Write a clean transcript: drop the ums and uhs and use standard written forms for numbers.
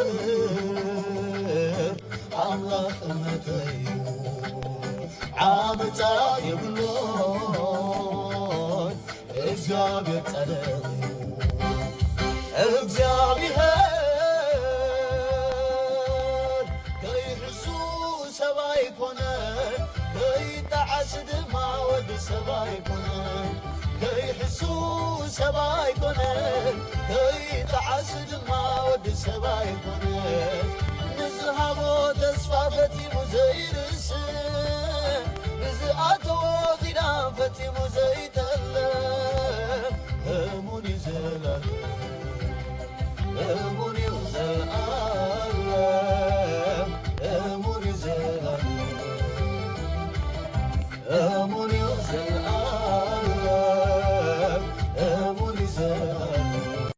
ዝገብር ኣምላኽ እምነተዩ ዓመፃ የብሎን እግዚአብሔር ጸደቅ እግዚአብሔር ከይርሱ ሰባይ ኮነ ከይጣዓስ ድማ ወዲ ሰባይ ኮነ ከይርሱ ሰባይ ኮነ ከይጣዓስ ድማ ወዲ ሰባይ ኮነ ንዝሃቦ ተስፋ ፈቲሙ ዘይርስ ብዝኣተዎ ኺዳን ፈቲሙ ዘይተለም እሙን ይዘላለም እሙን ይዘላለም እሙን ይዘላለም እሙን ይዘላለም